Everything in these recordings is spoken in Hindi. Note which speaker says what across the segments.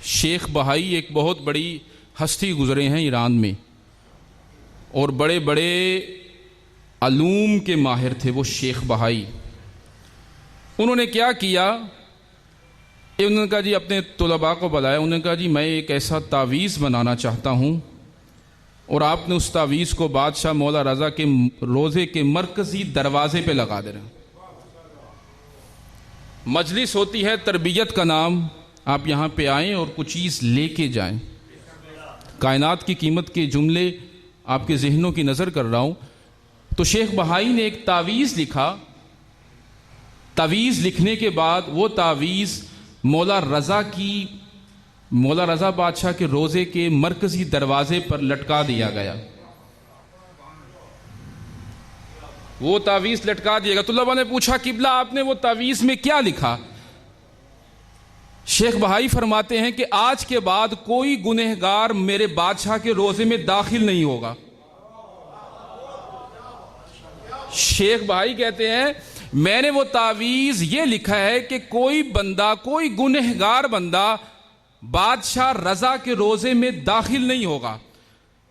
Speaker 1: शेख बहाई एक बहुत बड़ी हस्ती गुजरे हैं ईरान में, और बड़े बड़े अलूम के माहिर थे वो शेख बहाई। उन्होंने क्या किया, उन्होंने कहा जी अपने तुलबा को बुलाया। उन्होंने कहा जी मैं एक ऐसा तावीज़ बनाना चाहता हूँ, और आपने उस तावीज़ को बादशाह मौला रज़ा के रोज़े के मरकज़ी दरवाज़े पे लगा देना। मजलिस होती है तरबियत का नाम, आप यहाँ पे आएँ और कुछ चीज़ लेके जाएं। कायनात की कीमत के जुमले आपके जहनों की नज़र कर रहा हूँ। तो शेख बहाई ने एक तावीज़ लिखा। तावीज़ लिखने के बाद वो तावीज़ मौला रज़ा बादशाह के रोज़े के मरकज़ी दरवाज़े पर लटका दिया गया। वो तावीज़ लटका दिया गया। तुल्लाबा ने पूछा किबला आपने वो तावीज़ में क्या लिखा? शेख बहाई फरमाते हैं कि आज के बाद कोई गुनहगार मेरे बादशाह के रोज़े में दाखिल नहीं होगा। शेख बहाई कहते हैं मैंने वो तावीज़ ये लिखा है कि कोई बंदा, कोई गुनहगार बंदा बादशाह रज़ा के रोज़े में दाखिल नहीं होगा।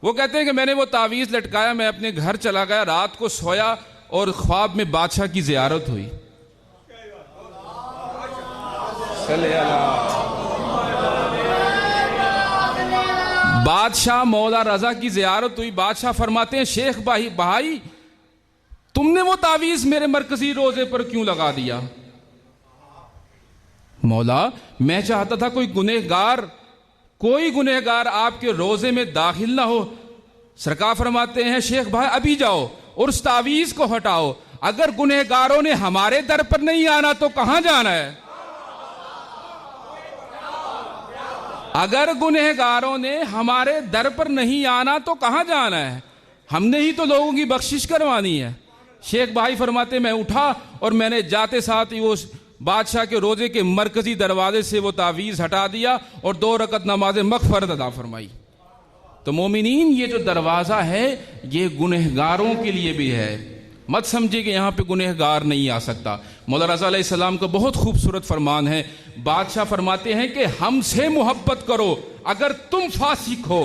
Speaker 1: वो कहते हैं कि मैंने वो तावीज़ लटकाया, मैं अपने घर चला गया, रात को सोया और ख्वाब में बादशाह की ज़ियारत हुई। बादशाह मौला रज़ा की ज़ियारत हुई। बादशाह फरमाते हैं शेख बहाई तुमने वो तावीज़ मेरे मरकजी रोज़े पर क्यों लगा दिया? मौला मैं चाहता था कोई गुनहगार आपके रोज़े में दाखिल ना हो। सरकार फरमाते हैं शेख भाई अभी जाओ और उस तावीज़ को हटाओ। अगर गुनहगारों ने हमारे दर पर नहीं आना तो कहां जाना है? अगर गुनहगारों ने हमारे दर पर नहीं आना तो कहां जाना है? हमने ही तो लोगों की बख्शिश करवानी है। शेख भाई फरमाते मैं उठा और मैंने जाते साथ ही वो बादशाह के रोजे के मरकजी दरवाजे से वो तावीज़ हटा दिया और 2 रकत नमाज मग़फ़िरत अदा फरमाई। तो मोमिनीन ये जो दरवाज़ा है ये गुनहगारों के लिए भी है। मत समझिए कि यहाँ पे गुनहगार नहीं आ सकता। मौला रज़ा अलैहिस्सलाम का बहुत खूबसूरत फरमान है। बादशाह फरमाते हैं कि हमसे मोहब्बत करो अगर तुम फासिक हो,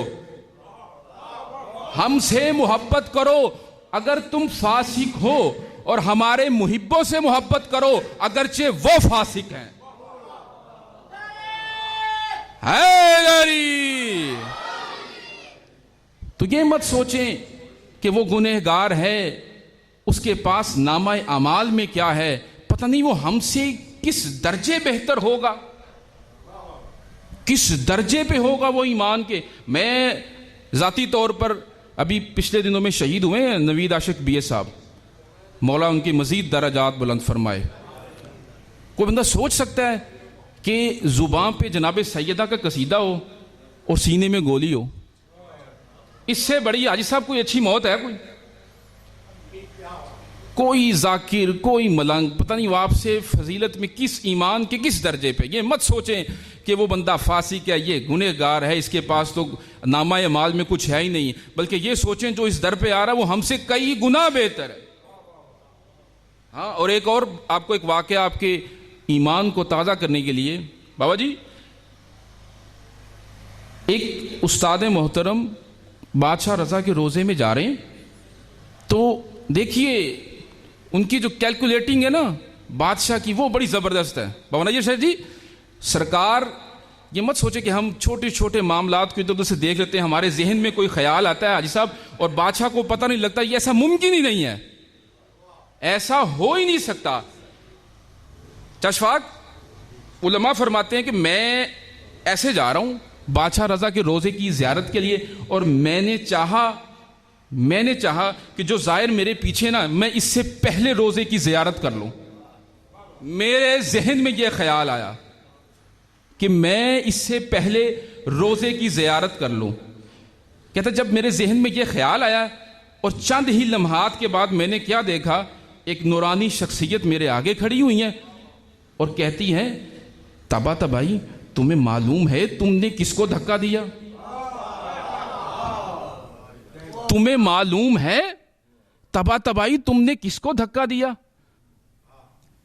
Speaker 1: हमसे मोहब्बत करो अगर तुम फासिक हो, और हमारे मुहिब्बों से मोहब्बत करो अगरचे वो फासिक हैं। तो ये मत सोचें कि वो गुनहगार है, उसके पास नामा अमाल में क्या है, पता नहीं वो हमसे किस दर्जे बेहतर होगा, किस दर्जे पे होगा वो ईमान के। मैं जाती तौर पर अभी पिछले दिनों में शहीद हुए हैं नवीद आशिक बीए साहब, मौला उनकी मजीद दराजात बुलंद फरमाए। कोई बंदा सोच सकता है कि जुबान पे जनाब सैयदा का कसीदा हो और सीने में गोली हो? इससे बड़ी हाजी साहब कोई अच्छी मौत है? कोई जाकिर, कोई मलंग, पता नहीं वो आपसे फजीलत में किस ईमान के किस दर्जे पे। ये मत सोचें कि वो बंदा फासिक है, ये गुनहगार है, इसके पास तो नामा माल में कुछ है ही नहीं, बल्कि ये सोचें जो इस दर पे आ रहा है वो हमसे कई गुना बेहतर है। हाँ, और एक और आपको एक वाकया आपके ईमान को ताज़ा करने के लिए, बाबा जी एक उस्ताद मोहतरम बादशाह रज़ा के रोज़े में जा रहे हैं, तो देखिए उनकी जो कैलकुलेटिंग है ना बादशाह की वो बड़ी ज़बरदस्त है। बाबा नजीर साहब जी, सरकार ये मत सोचे कि हम छोटे छोटे मामलात को इधर उधर से देख लेते हैं, हमारे जहन में कोई ख्याल आता है हाजी साहब और बादशाह को पता नहीं लगता, ये ऐसा मुमकिन ही नहीं है, ऐसा हो ही नहीं सकता। चशफाक उलमा फरमाते हैं कि मैं ऐसे जा रहा हूं बादशाह रज़ा के रोज़े की ज़ियारत के लिए, और मैंने चाहा कि जो ज़ाहिर मेरे पीछे ना, मैं इससे पहले रोज़े की ज़ियारत कर लूं। मेरे जहन में यह ख्याल आया कि मैं इससे पहले रोज़े की ज़ियारत कर लूं। कहता जब मेरे जहन में यह ख्याल आया और चंद ही लम्हात के बाद मैंने क्या देखा, एक नूरानी शख्सियत मेरे आगे खड़ी हुई है और कहती है तबा तबाई तुम्हें मालूम है तुमने किसको धक्का दिया? तुम्हें मालूम है तबा तबाई तुमने किसको धक्का दिया?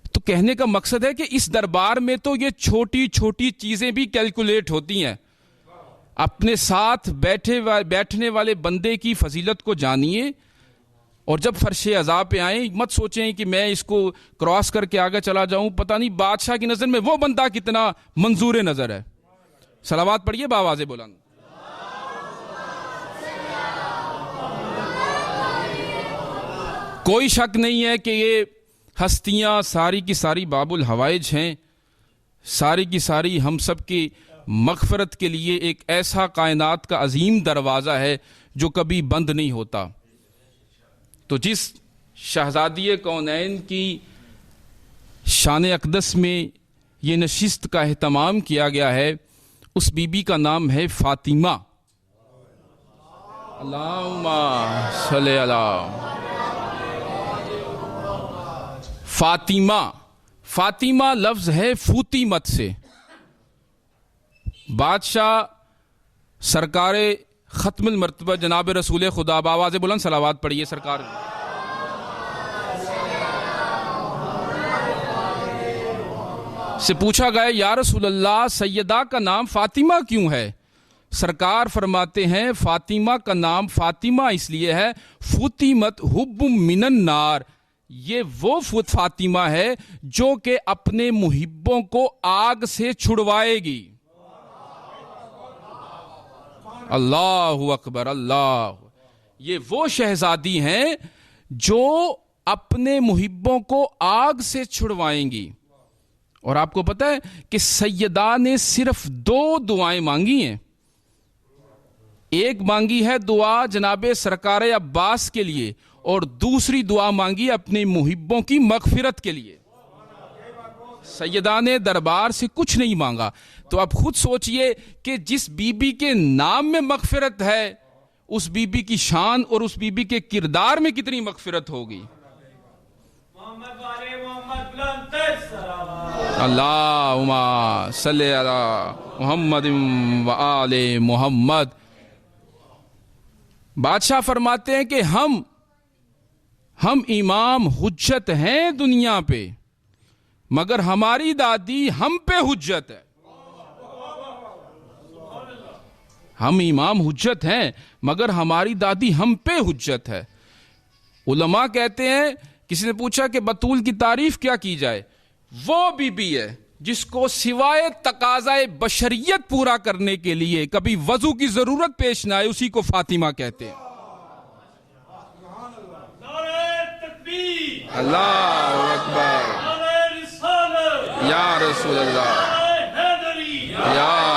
Speaker 1: तो कहने का मकसद है कि इस दरबार में तो ये छोटी छोटी चीजें भी कैलकुलेट होती हैं। अपने साथ बैठने वाले बंदे की फजीलत को जानिए, और जब फर्शे अज़ा पे आए मत सोचें कि मैं इसको क्रॉस करके आगे चला जाऊं, पता नहीं बादशाह की नजर में वो बंदा कितना मंजूर नजर है। सलावात पढ़िए बावाज़े बुलंद। कोई शक नहीं है कि ये हस्तियां सारी की सारी बाबुल हवाइज हैं, सारी की सारी हम सब की मगफरत के लिए एक ऐसा कायनात का अजीम दरवाज़ा है जो कभी बंद नहीं होता। तो जिस शहजादी कौनैन की शान अक़दस में ये नशिस्त का एहतमाम किया गया है, उस बीबी का नाम है फ़ातिमा। अल्लाहुम्मा सल्ली अला फ़ातिमा। फ़ातिमा लफ्ज़ है फूतीमत से। बादशाह सरकारे ख़त्मुल मर्तबा जनाब रसूल खुदा, बावाज़े बुलंद सलावात पढ़िए सरकार। से पूछा गया या रसूल अल्लाह सैयदा का नाम फ़ातिमा क्यों है? सरकार फरमाते हैं फ़ातिमा का नाम फ़ातिमा इसलिए है फूतीमत हुब्बुम मिनन नार, ये वो फ़ातिमा है जो कि अपने मुहिब्बों को आग से छुड़वाएगी। अल्लाहु अकबर अल्लाह। ये वो शहजादी हैं जो अपने मुहिब्बों को आग से छुड़वाएंगी। और आपको पता है कि सैयदा ने सिर्फ 2 दुआएं मांगी हैं। एक मांगी है दुआ जनाबे सरकारे अब्बास के लिए, और दूसरी दुआ मांगी अपने मुहिब्बों की मगफिरत के लिए। सैयदा ने दरबार से कुछ नहीं मांगा। तो आप खुद सोचिए कि जिस बीबी के नाम में मगफिरत है, उस बीबी की शान और उस बीबी के किरदार में कितनी मगफिरत होगी। अल्लाहुम्मा सल्ली अला मुहम्मद व आले मुहम्मद। बादशाह फरमाते हैं कि हम इमाम हुज्जत हैं दुनिया पे, मगर हमारी दादी हम पे हुज्जत है। हम इमाम हुज्जत हैं मगर हमारी दादी हम पे हुज्जत है। उलमा कहते हैं, किसी ने पूछा कि बतूल की तारीफ क्या की जाए? वो बीबी है जिसको सिवाय तकाज़ाए बशरियत पूरा करने के लिए कभी वजू की जरूरत पेश ना आए, उसी को फातिमा कहते हैं। अल्लाहु अकबर या रसूल अल्लाह या